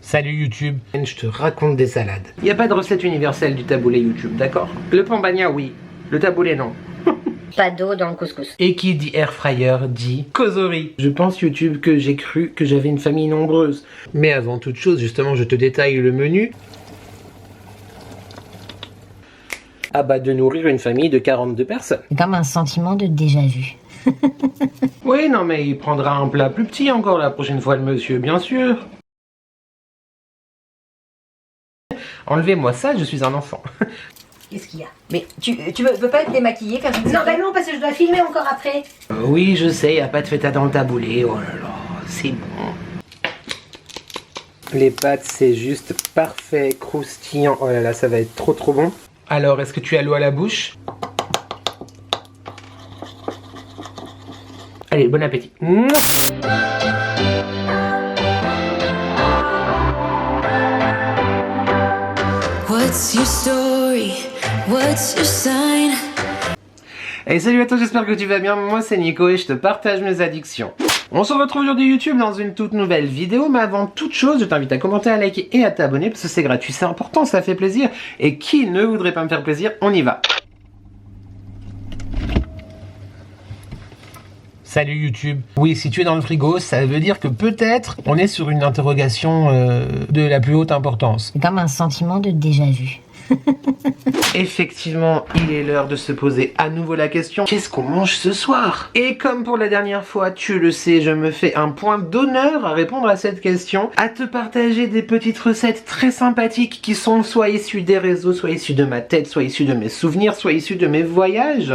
Salut YouTube, je te raconte des salades. Il n'y a pas de recette universelle du taboulé YouTube, d'accord? Le pambagna oui, le taboulé non. Pas d'eau dans le couscous. Et qui dit air fryer dit causerie. Je pense YouTube que j'ai cru que j'avais une famille nombreuse. Mais avant toute chose, justement, je te détaille le menu. Ah bah de nourrir une famille de 42 personnes. C'est comme un sentiment de déjà-vu. Oui, non mais il prendra un plat plus petit encore la prochaine fois le monsieur, bien sûr. Enlevez-moi ça, je suis un enfant. Qu'est-ce qu'il y a? Mais tu veux pas te démaquiller, faire une... Non, bah non, parce que je dois filmer encore après. Oui, je sais, y a pas de feta dans le taboulé. Oh là là, c'est bon. Les pâtes, c'est juste parfait, croustillant. Oh là là, ça va être trop trop bon. Alors, est-ce que tu as l'eau à la bouche? Allez, bon appétit. What's your story? What's your sign? Hey, salut à toi, j'espère que tu vas bien. Moi, c'est Nico et je te partage mes addictions. On se retrouve aujourd'hui YouTube dans une toute nouvelle vidéo, mais avant toute chose, je t'invite à commenter, à liker et à t'abonner parce que c'est gratuit, c'est important, ça fait plaisir. Et qui ne voudrait pas me faire plaisir? On y va. Salut YouTube. Oui, si tu es dans le frigo, ça veut dire que peut-être on est sur une interrogation de la plus haute importance. C'est comme un sentiment de déjà-vu. Effectivement, il est l'heure de se poser à nouveau la question, qu'est-ce qu'on mange ce soir? Et comme pour la dernière fois, tu le sais, je me fais un point d'honneur à répondre à cette question, à te partager des petites recettes très sympathiques qui sont soit issues des réseaux, soit issues de ma tête, soit issues de mes souvenirs, soit issues de mes voyages.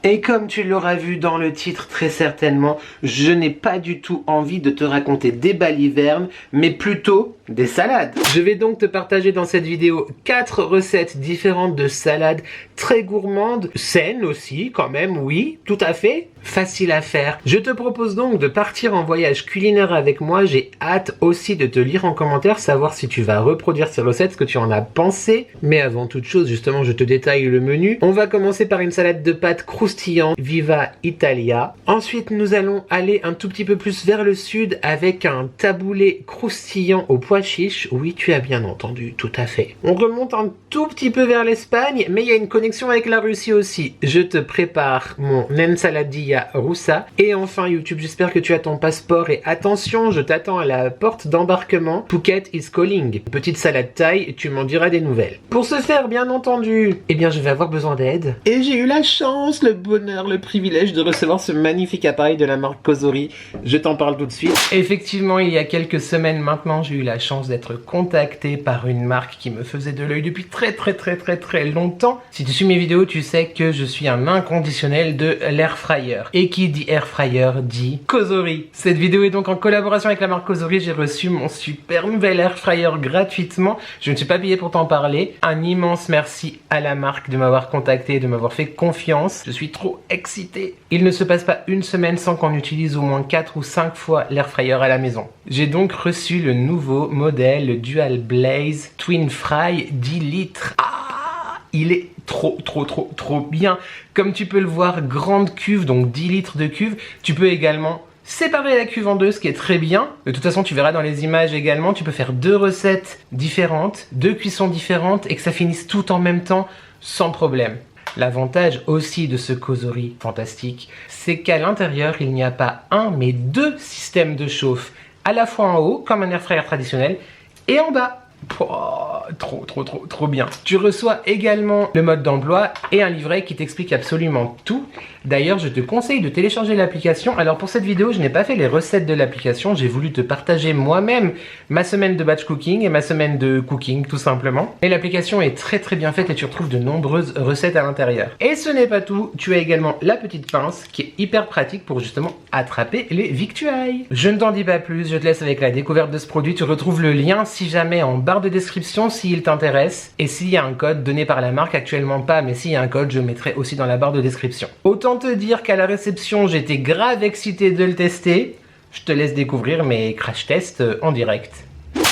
Et comme tu l'auras vu dans le titre très certainement, je n'ai pas du tout envie de te raconter des balivernes, mais plutôt des salades. Je vais donc te partager dans cette vidéo 4 recettes différentes de salades très gourmandes, saines aussi quand même, oui, tout à fait, facile à faire. Je te propose donc de partir en voyage culinaire avec moi, j'ai hâte aussi de te lire en commentaire, savoir si tu vas reproduire ces recettes, ce que tu en as pensé. Mais avant toute chose, justement, je te détaille le menu. On va commencer par une salade de pâtes croustillant, Viva Italia. Ensuite, nous allons aller un tout petit peu plus vers le sud avec un taboulé croustillant au pois chiche. Oui, tu as bien entendu, tout à fait. On remonte un tout petit peu vers l'Espagne, mais il y a une connexion avec la Russie aussi. Je te prépare mon ensaladilla russa. Et enfin, YouTube, j'espère que tu as ton passeport et attention, je t'attends à la porte d'embarquement. Phuket is calling. Petite salade thaï, tu m'en diras des nouvelles. Pour ce faire, bien entendu, eh bien, je vais avoir besoin d'aide. Et j'ai eu la chance, le bonheur, le privilège de recevoir ce magnifique appareil de la marque Causerie. Je t'en parle tout de suite. Effectivement, il y a quelques semaines maintenant, j'ai eu la chance d'être contacté par une marque qui me faisait de l'œil depuis très longtemps. Si tu suis mes vidéos, tu sais que je suis un inconditionnel de l'air fryer. Et qui dit air fryer dit Causerie. Cette vidéo est donc en collaboration avec la marque Causerie. J'ai reçu mon super nouvel air fryer gratuitement. Je ne suis pas payé pour t'en parler. Un immense merci à la marque de m'avoir contacté et de m'avoir fait confiance. Je suis trop excité. Il ne se passe pas une semaine sans qu'on utilise au moins 4 ou 5 fois l'air fryer à la maison. J'ai donc reçu le nouveau modèle, le Dual Blaze Twin Fry 10 litres. Ah, il est trop bien. Comme tu peux le voir, grande cuve, donc 10 litres de cuve. Tu peux également séparer la cuve en deux, ce qui est très bien. De toute façon, tu verras dans les images également, tu peux faire 2 recettes différentes, 2 cuissons différentes et que ça finisse tout en même temps sans problème. L'avantage aussi de ce Causerie fantastique, c'est qu'à l'intérieur, il n'y a pas un, mais 2 systèmes de chauffe, à la fois en haut, comme un air fryer traditionnel, et en bas. Oh, trop bien. Tu reçois également le mode d'emploi et un livret qui t'explique absolument tout. D'ailleurs, je te conseille de télécharger l'application. Alors pour cette vidéo, je n'ai pas fait les recettes de l'application. J'ai voulu te partager moi-même ma semaine de batch cooking et ma semaine de cooking, tout simplement. Et l'application est très bien faite et tu retrouves de nombreuses recettes à l'intérieur. Et ce n'est pas tout. Tu as également la petite pince qui est hyper pratique pour justement attraper les victuailles. Je ne t'en dis pas plus. Je te laisse avec la découverte de ce produit. Tu retrouves le lien si jamais en barre de description s'il t'intéresse. Et s'il y a un code donné par la marque, actuellement pas, mais s'il y a un code, je mettrai aussi dans la barre de description. Autant te dire qu'à la réception, j'étais grave excité de le tester. Je te laisse découvrir mes crash tests en direct.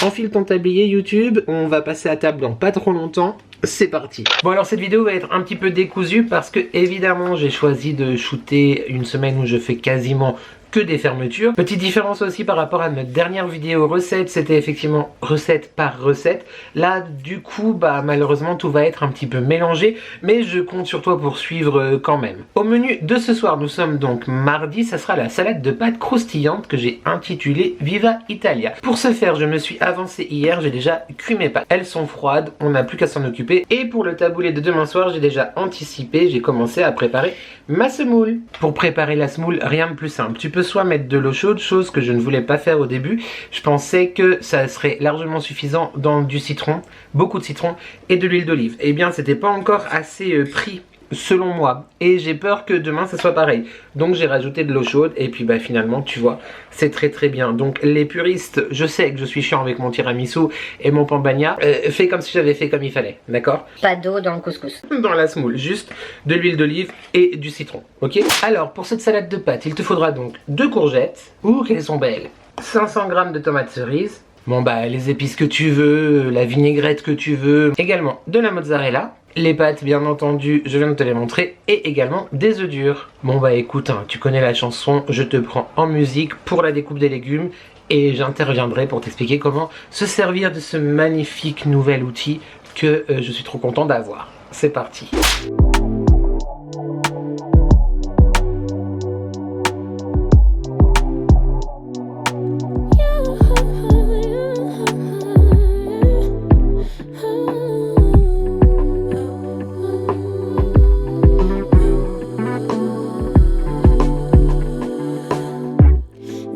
Enfile ton tablier YouTube, on va passer à table dans pas trop longtemps. C'est parti. Bon alors cette vidéo va être un petit peu décousue parce que évidemment j'ai choisi de shooter une semaine où je fais quasiment que des fermetures. Petite différence aussi par rapport à notre dernière vidéo recette, c'était effectivement recette par recette. Là du coup bah malheureusement tout va être un petit peu mélangé, mais je compte sur toi pour suivre quand même. Au menu de ce soir, nous sommes donc mardi, ça sera la salade de pâtes croustillante que j'ai intitulée Viva Italia. Pour ce faire, je me suis avancé hier, j'ai déjà cuit mes pâtes. Elles sont froides, on n'a plus qu'à s'en occuper. Et pour le taboulé de demain soir, j'ai déjà anticipé, j'ai commencé à préparer ma semoule. Pour préparer la semoule, rien de plus simple. Tu peux soit mettre de l'eau chaude, chose que je ne voulais pas faire au début. Je pensais que ça serait largement suffisant dans du citron, beaucoup de citron et de l'huile d'olive. Eh bien, c'était pas encore assez pris selon moi et j'ai peur que demain ça soit pareil, donc j'ai rajouté de l'eau chaude et puis bah finalement tu vois c'est très bien. Donc les puristes, je sais que je suis chiant avec mon tiramisu et mon pambagna, fais comme si j'avais fait comme il fallait, d'accord? Pas d'eau dans le couscous. Dans la semoule, juste de l'huile d'olive et du citron, ok? Alors pour cette salade de pâtes, il te faudra donc 2 courgettes, ouh qu'elles sont belles, 500 g de tomates cerises, bon bah les épices que tu veux, la vinaigrette que tu veux, également de la mozzarella, les pâtes bien entendu, je viens de te les montrer, et également des œufs durs. Bon bah écoute, hein, tu connais la chanson, je te prends en musique pour la découpe des légumes et j'interviendrai pour t'expliquer comment se servir de ce magnifique nouvel outil que je suis trop content d'avoir. C'est parti.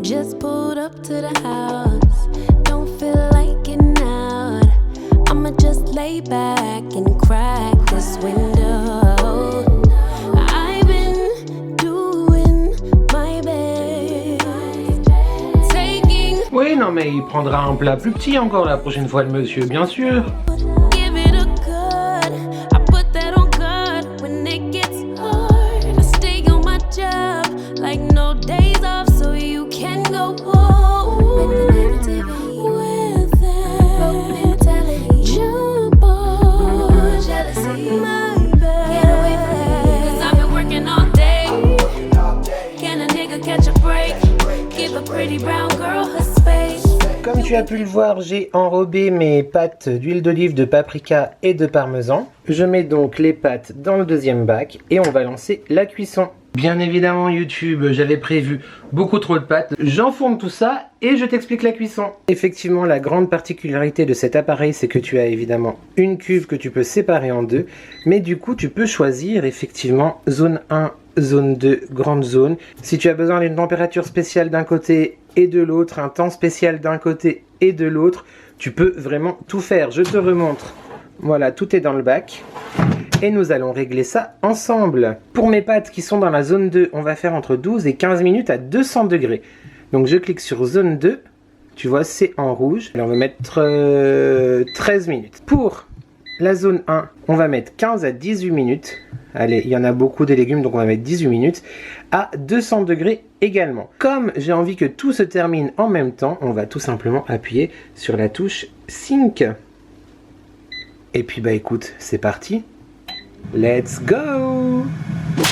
Just pulled up to the house. Don't feel like getting out. I'ma just lay back and crack this window. I've been doing my best. Taking. Oui, non mais il prendra un plat plus petit encore la prochaine fois le monsieur, bien sûr. Give it a good. I put that on good when it gets hard. I stay on my job like no days off, so you can go home with that mentality. Jump on jealousy, my bad. Get away from me, 'cause I've been working all day. Can a nigga catch a break? Give a pretty brown girl her space. Comme tu as pu le voir, j'ai enrobé mes pâtes d'huile d'olive, de paprika et de parmesan. Je mets donc les pâtes dans le deuxième bac et on va lancer la cuisson. Bien évidemment YouTube, j'avais prévu beaucoup trop de pâtes. J'enfourne tout ça et je t'explique la cuisson. Effectivement, la grande particularité de cet appareil, c'est que tu as évidemment une cuve que tu peux séparer en deux. Mais du coup, tu peux choisir effectivement zone 1, zone 2, grande zone. Si tu as besoin d'une température spéciale d'un côté et de l'autre, un temps spécial d'un côté et de l'autre, tu peux vraiment tout faire. Je te remontre. Voilà, tout est dans le bac. Et nous allons régler ça ensemble. Pour mes pâtes qui sont dans la zone 2, on va faire entre 12 et 15 minutes à 200 degrés. Donc je clique sur zone 2. Tu vois, c'est en rouge. Alors on va mettre 13 minutes. Pour la zone 1, on va mettre 15 à 18 minutes. Allez, il y en a beaucoup des légumes, donc on va mettre 18 minutes. À 200 degrés également. Comme j'ai envie que tout se termine en même temps, on va tout simplement appuyer sur la touche Sync. Et puis bah écoute, c'est parti. Let's go!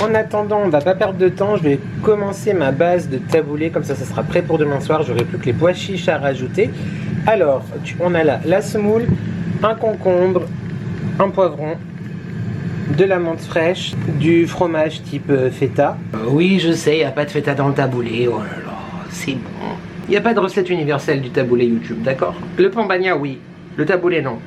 En attendant, on va pas perdre de temps, je vais commencer ma base de taboulé, comme ça sera prêt pour demain soir, j'aurai plus que les pois chiches à rajouter. Alors, on a là la semoule, un concombre, un poivron, de la menthe fraîche, du fromage type feta. Oui, je sais, il n'y a pas de feta dans le taboulé, oh là là, c'est bon. Il n'y a pas de recette universelle du taboulé YouTube, d'accord? Le pambagna, oui, le taboulé, non.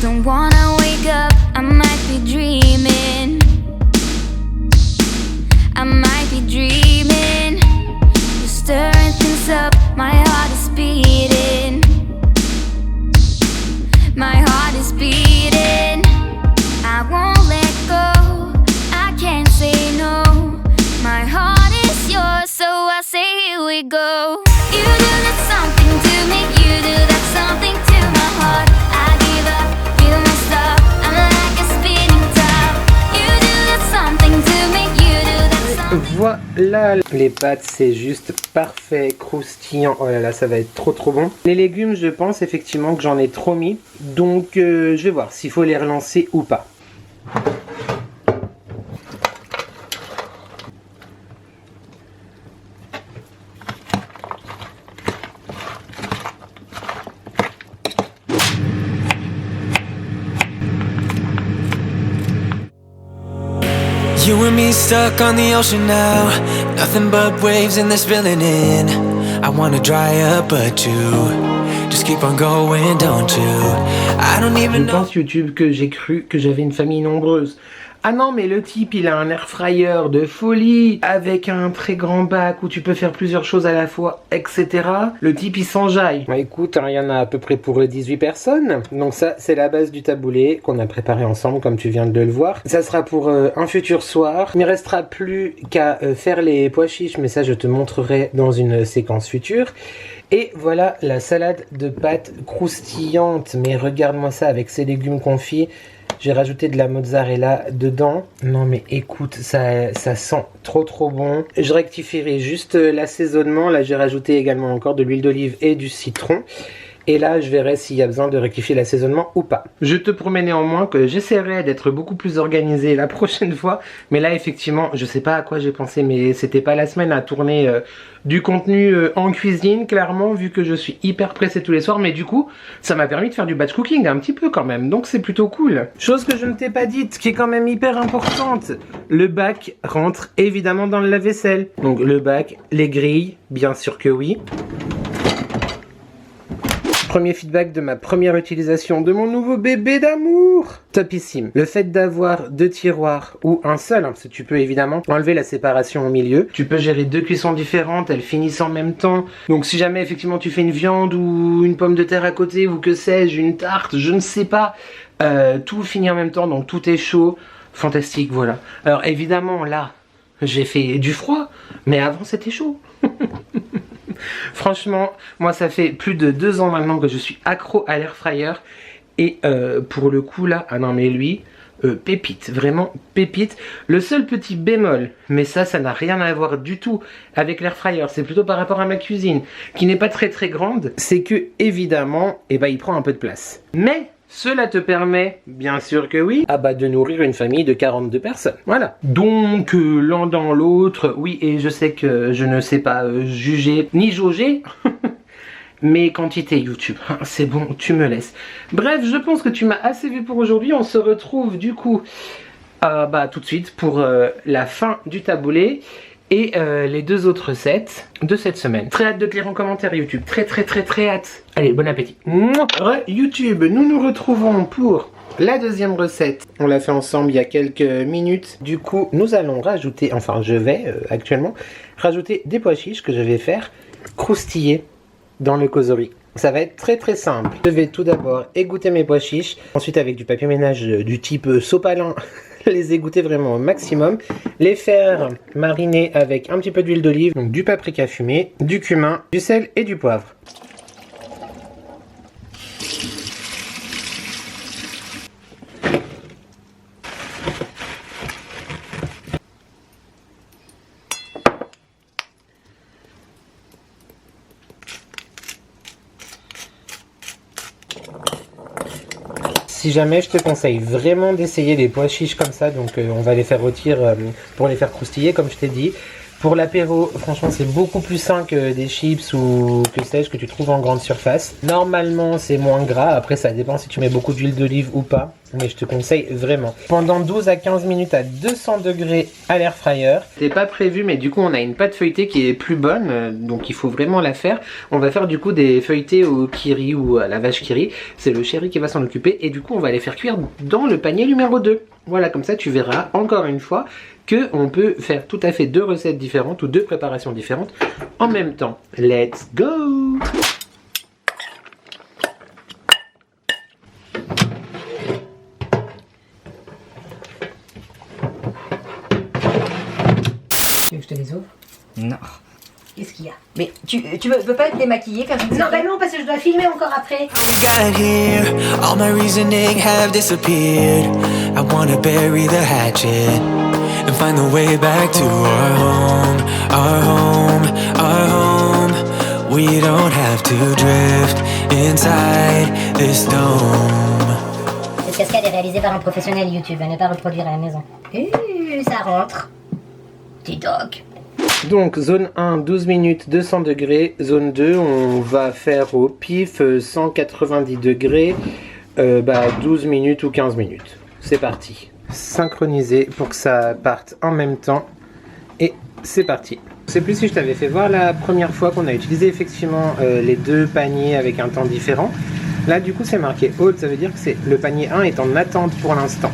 Don't wanna wake up, I might be dreaming. I might be dreaming. You're stirring things up, my heart is beating. My heart is beating. I won't let go, I can't say no. Là, les pâtes, c'est juste parfait, croustillant. Oh là là, ça va être trop trop bon. Les légumes, je pense effectivement que j'en ai trop mis. Donc, je vais voir s'il faut les relancer ou pas. You and me stuck on the ocean now. Nothing but waves and they're spilling in. I wanna dry up but you just keep on going, don't you? I don't even Je know. pense YouTube que j'ai cru que j'avais une famille nombreuse. Ah non, mais le type, il a un air fryer de folie, avec un très grand bac où tu peux faire plusieurs choses à la fois, etc. Le type, il s'enjaille. Bah, écoute, il y en a à peu près pour 18 personnes. Donc ça, c'est la base du taboulé qu'on a préparé ensemble, comme tu viens de le voir. Ça sera pour un futur soir. Il ne restera plus qu'à faire les pois chiches, mais ça, je te montrerai dans une séquence future. Et voilà la salade de pâtes croustillante. Mais regarde-moi ça avec ces légumes confits. J'ai rajouté de la mozzarella dedans. Non mais écoute, ça sent trop trop bon. Je rectifierai juste l'assaisonnement. Là j'ai rajouté également encore de l'huile d'olive et du citron. Et là, je verrai s'il y a besoin de rectifier l'assaisonnement ou pas. Je te promets néanmoins que j'essaierai d'être beaucoup plus organisé la prochaine fois. Mais là, effectivement, je sais pas à quoi j'ai pensé, mais c'était pas la semaine à tourner du contenu en cuisine, clairement, vu que je suis hyper pressé tous les soirs. Mais du coup, ça m'a permis de faire du batch cooking un petit peu quand même. Donc c'est plutôt cool. Chose que je ne t'ai pas dite, qui est quand même hyper importante. Le bac rentre évidemment dans le lave-vaisselle. Donc le bac, les grilles, bien sûr que oui. Premier feedback de ma première utilisation de mon nouveau bébé d'amour. Topissime. Le fait d'avoir 2 tiroirs ou un seul, parce que tu peux évidemment enlever la séparation au milieu. Tu peux gérer 2 cuissons différentes, elles finissent en même temps. Donc si jamais effectivement tu fais une viande ou une pomme de terre à côté ou que sais-je, une tarte, je ne sais pas, tout finit en même temps, donc tout est chaud. Fantastique, voilà. Alors évidemment là, j'ai fait du froid, mais avant c'était chaud. Franchement, moi ça fait plus de 2 ans maintenant que je suis accro à l'air fryer. Et pour le coup là, ah non mais lui, pépite, vraiment pépite. Le seul petit bémol, mais ça n'a rien à voir du tout avec l'air fryer, c'est plutôt par rapport à ma cuisine, qui n'est pas très grande, c'est que évidemment, eh ben, il prend un peu de place. Mais cela te permet, bien sûr que oui, de nourrir une famille de 42 personnes. Voilà. Donc, l'un dans l'autre, oui, et je sais que je ne sais pas juger ni jauger mes quantités YouTube. C'est bon, tu me laisses. Bref, je pense que tu m'as assez vu pour aujourd'hui. On se retrouve du coup tout de suite pour la fin du taboulé. Et les 2 autres recettes de cette semaine. Très hâte de te lire en commentaire YouTube. Très hâte. Allez, bon appétit. YouTube, nous nous retrouvons pour la deuxième recette. On l'a fait ensemble il y a quelques minutes. Du coup, nous allons rajouter, enfin je vais actuellement, rajouter des pois chiches que je vais faire croustiller dans le kozori. Ça va être très simple. Je vais tout d'abord égoutter mes pois chiches. Ensuite, avec du papier ménage du type sopalin, les égoutter vraiment au maximum. Les faire mariner avec un petit peu d'huile d'olive, donc du paprika fumé, du cumin, du sel et du poivre. Si jamais, je te conseille vraiment d'essayer les pois chiches comme ça. Donc on va les faire rôtir pour les faire croustiller comme je t'ai dit. Pour l'apéro, franchement c'est beaucoup plus sain que des chips ou que sais-je que tu trouves en grande surface. Normalement c'est moins gras, après ça dépend si tu mets beaucoup d'huile d'olive ou pas. Mais je te conseille vraiment. Pendant 12 à 15 minutes à 200 degrés à l'air fryer. C'était pas prévu mais du coup on a une pâte feuilletée qui est plus bonne. Donc il faut vraiment la faire. On va faire du coup des feuilletés au kiri ou à la vache kiri. C'est le chéri qui va s'en occuper. Et du coup on va les faire cuire dans le panier numéro 2. Voilà, comme ça tu verras encore une fois qu'on peut faire tout à fait 2 recettes différentes ou 2 préparations différentes en même temps. Let's go! Tu veux que je te les ouvre? Non. Qu'est-ce qu'il y a? Mais tu veux pas être démaquillée, faire une... Non, non, parce que je dois filmer encore après. We got here, all my reasoning have disappeared. I wanna bury the hatchet. and find the way back to our home, our home, our home. We don't have to drift inside this dome. Cette cascade est réalisée par un professionnel YouTube, à ne pas reproduire à la maison. Ça rentre. Petit doc. Donc zone 1, 12 minutes, 200 degrés. Zone 2, on va faire au pif 190 degrés, 12 minutes ou 15 minutes. C'est parti. Synchroniser pour que ça parte en même temps. Et c'est parti. Je sais plus si je t'avais fait voir la première fois qu'on a utilisé effectivement les deux paniers avec un temps différent. Là du coup c'est marqué hold, ça veut dire que le panier 1 est en attente pour l'instant.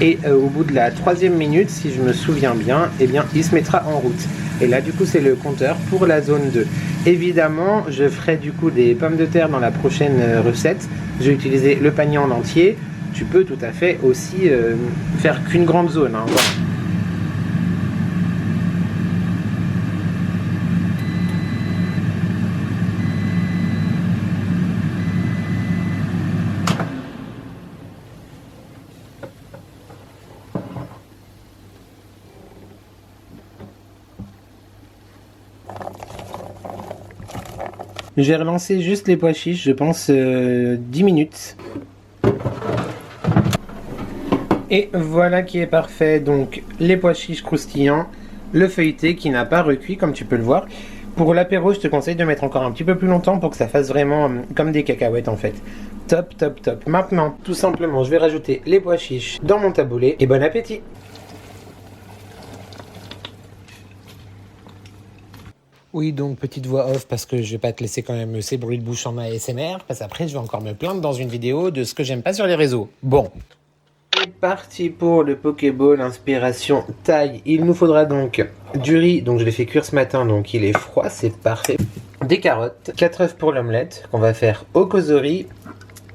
Et au bout de la 3e minute, si je me souviens bien, eh bien il se mettra en route. Et là du coup c'est le compteur pour la zone 2. Évidemment je ferai du coup des pommes de terre dans la prochaine recette. Je vais utiliser le panier en entier. Tu peux tout à fait aussi faire qu'une grande zone, hein, voilà. J'ai relancé juste les pois chiches, je pense 10 minutes. Et voilà qui est parfait. Donc les pois chiches croustillants, le feuilleté qui n'a pas recuit comme tu peux le voir. Pour l'apéro, je te conseille de mettre encore un petit peu plus longtemps pour que ça fasse vraiment comme des cacahuètes en fait. Top, top, top. Maintenant, tout simplement, je vais rajouter les pois chiches dans mon taboulé et bon appétit. Oui, donc petite voix off parce que je vais pas te laisser quand même ces bruits de bouche en ASMR parce qu'après je vais encore me plaindre dans une vidéo de ce que j'aime pas sur les réseaux. Bon. C'est parti pour le Pokéball inspiration taille. Il nous faudra donc du riz, donc je l'ai fait cuire ce matin donc il est froid, c'est parfait. Des carottes, 4 œufs pour l'omelette qu'on va faire au kozori.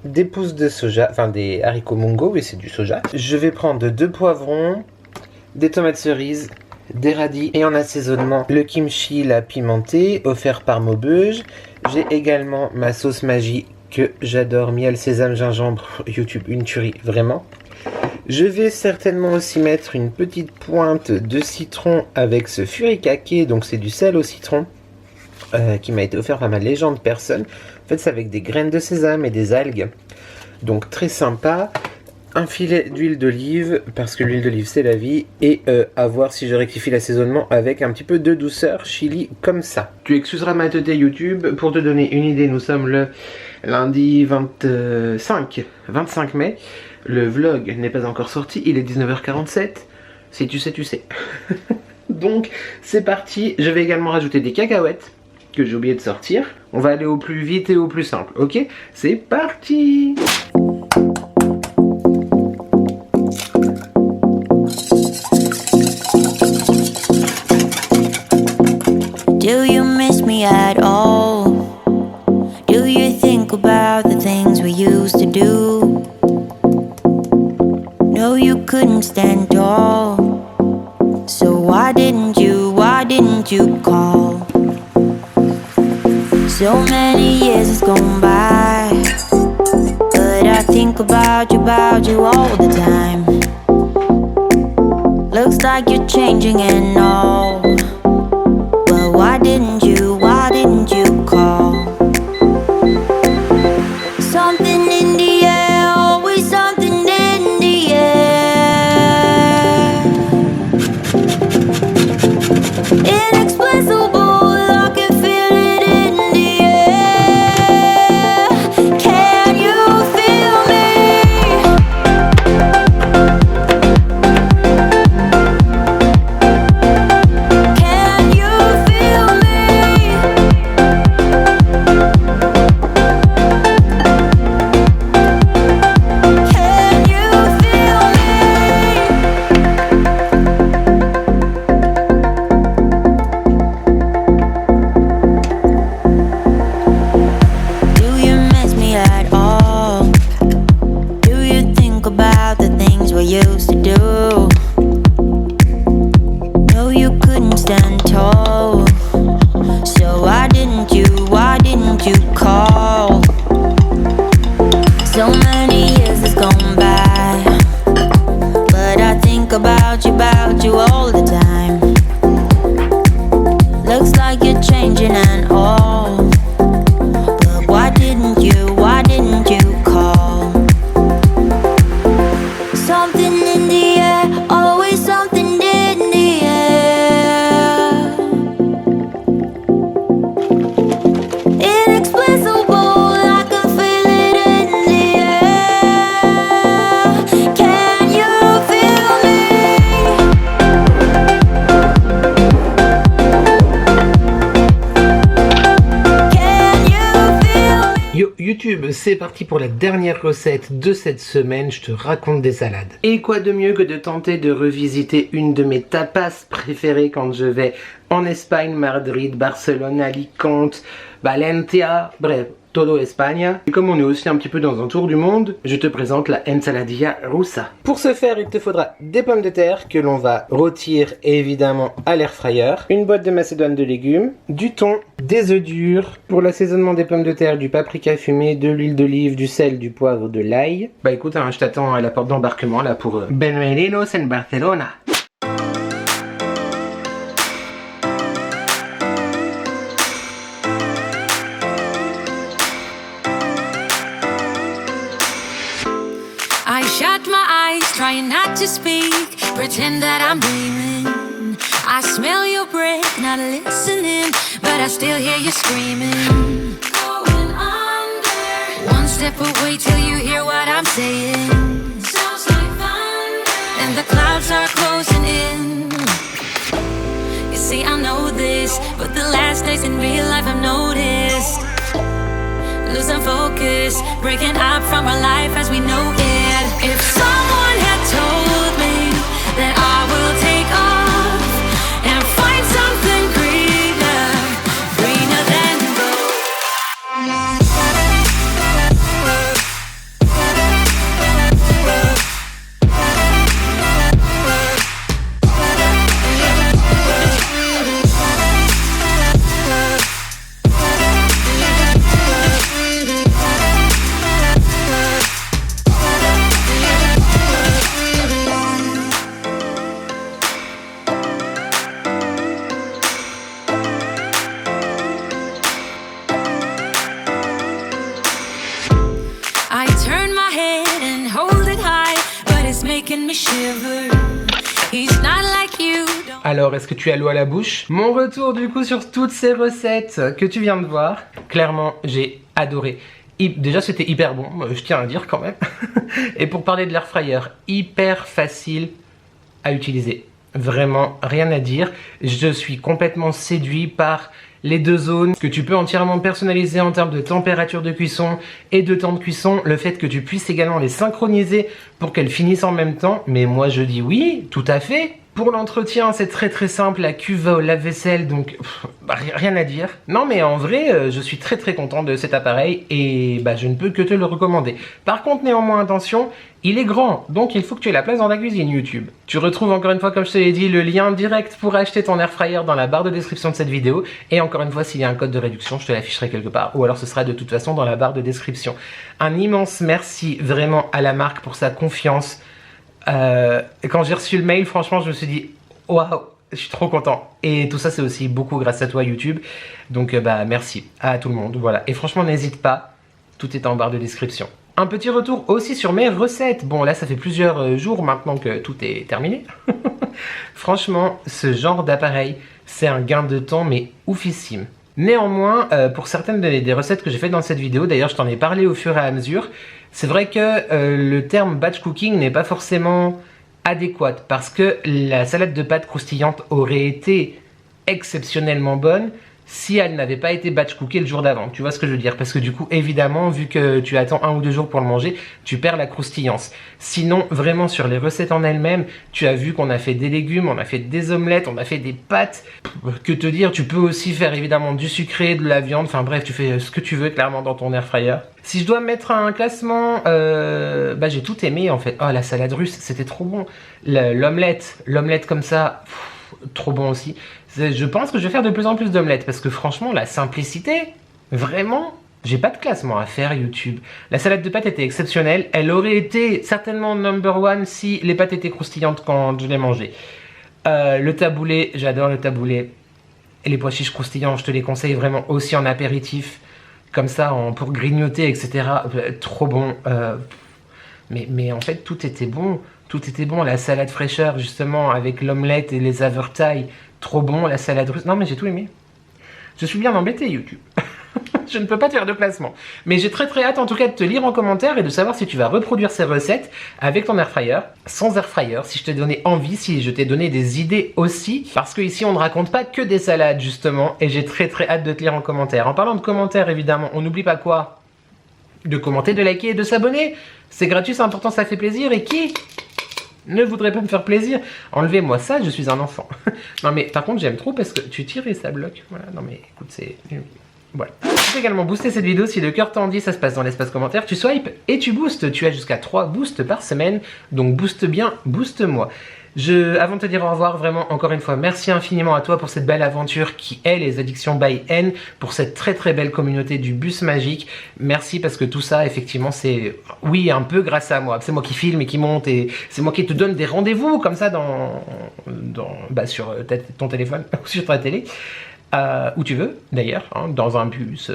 Des pousses de soja, enfin des haricots mungo, oui c'est du soja. Je vais prendre 2 poivrons, des tomates cerises, des radis et en assaisonnement le kimchi, la pimentée offert par Maubeuge. J'ai également ma sauce magie que j'adore, miel, sésame, gingembre, YouTube, une tuerie, vraiment. Je vais certainement aussi mettre une petite pointe de citron avec ce furikake, donc c'est du sel au citron qui m'a été offert par ma légende personne. En fait c'est avec des graines de sésame et des algues, donc très sympa. Un filet d'huile d'olive, parce que l'huile d'olive c'est la vie, et à voir si je rectifie l'assaisonnement avec un petit peu de douceur chili comme ça. Tu excuseras ma teuté YouTube, pour te donner une idée, nous sommes le lundi 25 mai, le vlog n'est pas encore sorti, il est 19h47, si tu sais, tu sais. Donc c'est parti, je vais également rajouter des cacahuètes, que j'ai oublié de sortir. On va aller au plus vite et au plus simple, ok? C'est parti! Do you miss me at all? Do you think about the things we used to do? No, you couldn't stand tall. So why didn't you call? So many years has gone by, but I think about you all the time. Looks like you're changing and all. Why didn't you call? Something in the air, always something in the air. Inexplicable, I can feel it in the air. Can you feel me? Can you feel me? Used to do. No, you couldn't stand tall. So why didn't you call? So many years has gone by, but I think about you all YouTube, c'est parti pour la dernière recette de cette semaine, je te raconte des salades. Et quoi de mieux que de tenter de revisiter une de mes tapas préférées quand je vais en Espagne, Madrid, Barcelone, Alicante, Valencia, bref, todo España. Et comme on est aussi un petit peu dans un tour du monde, je te présente la ensaladilla rusa. Pour ce faire, il te faudra des pommes de terre que l'on va rôtir évidemment à l'air fryer, une boîte de macédoine de légumes, du thon, des œufs durs, pour l'assaisonnement des pommes de terre, du paprika fumé, de l'huile d'olive, du sel, du poivre, de l'ail. Bah écoute, hein, je t'attends à la porte d'embarquement là pour Bienvenidos en Barcelona. I shut my eyes, trying not to speak, pretend that I'm dreaming. I smell your breath, not listening, but I still hear you screaming. Going under. One step away till you hear what I'm saying. Sounds like thunder. And the clouds are closing in. You see, I know this, but the last days in real life I've noticed. Losing focus, breaking up from our life as we know it. If someone had told me that I will take off and find something greener, greener than I turn my head and hold it high, but it's making me shiver. He's not like you. Alors, est-ce que tu as l'eau à la bouche? Mon retour du coup sur toutes ces recettes que tu viens de voir. Clairement, j'ai adoré. Déjà, c'était hyper bon, je tiens à dire quand même. Et pour parler de l'air fryer, hyper facile à utiliser. Vraiment, rien à dire. Je suis complètement séduit par les deux zones que tu peux entièrement personnaliser en termes de température de cuisson et de temps de cuisson. Le fait que tu puisses également les synchroniser pour qu'elles finissent en même temps. Mais moi, je dis oui, tout à fait. Pour l'entretien, c'est très simple, la cuve va au lave-vaisselle, donc rien à dire. Non mais en vrai, je suis très content de cet appareil et je ne peux que te le recommander. Par contre, néanmoins, attention, il est grand, donc il faut que tu aies la place dans ta cuisine YouTube. Tu retrouves encore une fois, comme je te l'ai dit, le lien direct pour acheter ton air fryer dans la barre de description de cette vidéo. Et encore une fois, s'il y a un code de réduction, je te l'afficherai quelque part, ou alors ce sera de toute façon dans la barre de description. Un immense merci vraiment à la marque pour sa confiance. Quand j'ai reçu le mail, franchement, je me suis dit waouh, je suis trop content. Et tout ça, c'est aussi beaucoup grâce à toi, YouTube. Donc, merci à tout le monde. Voilà. Et franchement, n'hésite pas, tout est en barre de description. Un petit retour aussi sur mes recettes. Bon, là, ça fait plusieurs jours maintenant que tout est terminé. Franchement, ce genre d'appareil, c'est un gain de temps, mais oufissime. Néanmoins, pour certaines des recettes que j'ai faites dans cette vidéo, d'ailleurs je t'en ai parlé au fur et à mesure, c'est vrai que le terme batch cooking n'est pas forcément adéquat parce que la salade de pâtes croustillante aurait été exceptionnellement bonne si elle n'avait pas été batch cookée le jour d'avant. Tu vois ce que je veux dire? Parce que du coup, évidemment, vu que tu attends 1 ou 2 jours pour le manger, tu perds la croustillance. Sinon, vraiment, sur les recettes en elles-mêmes, tu as vu qu'on a fait des légumes, on a fait des omelettes, on a fait des pâtes. Que te dire? Tu peux aussi faire évidemment du sucré, de la viande, enfin bref, tu fais ce que tu veux clairement dans ton air fryer. Si je dois mettre un classement, j'ai tout aimé en fait. Oh, la salade russe, c'était trop bon. L'omelette comme ça, trop bon aussi. Je pense que je vais faire de plus en plus d'omelettes parce que franchement, la simplicité, vraiment, j'ai pas de classement à faire YouTube. La salade de pâtes était exceptionnelle. Elle aurait été certainement number one si les pâtes étaient croustillantes quand je les mangeais. Le taboulé, j'adore le taboulé. Et les pois chiches croustillants, je te les conseille vraiment aussi en apéritif. Comme ça, pour grignoter, etc. Trop bon. Mais en fait, tout était bon. Tout était bon. La salade fraîcheur, justement, avec l'omelette et les avurtailles. Trop bon. La salade russe. Non, mais j'ai tout aimé. Je suis bien embêté, YouTube. Je ne peux pas te faire de classement. Mais j'ai très hâte en tout cas de te lire en commentaire et de savoir si tu vas reproduire ces recettes avec ton air fryer, sans air fryer, si je t'ai donné envie, si je t'ai donné des idées aussi. Parce que ici on ne raconte pas que des salades justement et j'ai très hâte de te lire en commentaire. En parlant de commentaires évidemment, on n'oublie pas quoi? de commenter, de liker et de s'abonner. C'est gratuit, c'est important, ça fait plaisir. Et qui ne voudrait pas me faire plaisir? Enlevez-moi ça, je suis un enfant. Non mais par contre j'aime trop parce que tu tires et ça bloque. Voilà, non mais écoute, c'est... Voilà. Tu peux également booster cette vidéo si le cœur t'en dit, ça se passe dans l'espace commentaire. Tu swipes et tu boostes. Tu as jusqu'à 3 boosts par semaine. Donc booste bien, booste-moi. Avant de te dire au revoir, vraiment, encore une fois, merci infiniment à toi pour cette belle aventure qui est les Addictions by N, pour cette très très belle communauté du bus magique. Merci parce que tout ça, effectivement, c'est, oui, un peu grâce à moi. C'est moi qui filme et qui monte et c'est moi qui te donne des rendez-vous comme ça sur ton téléphone ou sur ta télé, où tu veux d'ailleurs, hein, dans un bus...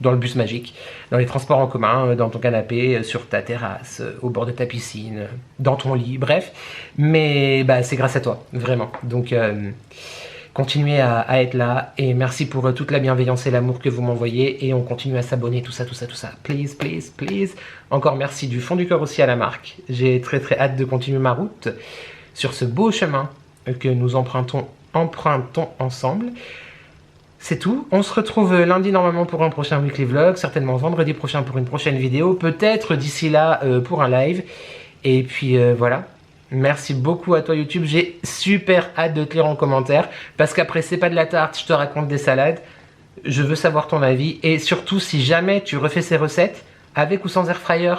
dans le bus magique, dans les transports en commun, dans ton canapé, sur ta terrasse, au bord de ta piscine, dans ton lit, bref. Mais c'est grâce à toi, vraiment. Donc continuez à être là et merci pour toute la bienveillance et l'amour que vous m'envoyez et on continue à s'abonner, tout ça. Please, please, please. Encore merci du fond du cœur aussi à la marque. J'ai très très hâte de continuer ma route sur ce beau chemin que nous empruntons ensemble. C'est tout, on se retrouve lundi normalement pour un prochain weekly vlog, certainement vendredi prochain pour une prochaine vidéo, peut-être d'ici là pour un live. Et puis voilà, merci beaucoup à toi YouTube, j'ai super hâte de te lire en commentaire, parce qu'après c'est pas de la tarte, je te raconte des salades, je veux savoir ton avis, et surtout si jamais tu refais ces recettes, avec ou sans air fryer,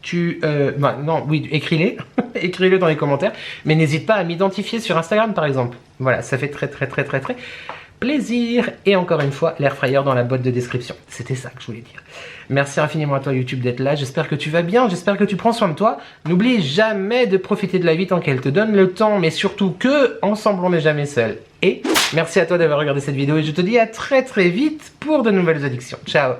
écris-les, écris-le dans les commentaires, mais n'hésite pas à m'identifier sur Instagram par exemple, voilà, ça fait très plaisir. Et encore une fois, l'air fryer dans la boîte de description. C'était ça que je voulais dire. Merci infiniment à toi YouTube d'être là. J'espère que tu vas bien. J'espère que tu prends soin de toi. N'oublie jamais de profiter de la vie tant qu'elle te donne le temps. Mais surtout que, ensemble, on n'est jamais seul. Et merci à toi d'avoir regardé cette vidéo. Et je te dis à très vite pour de nouvelles addictions. Ciao.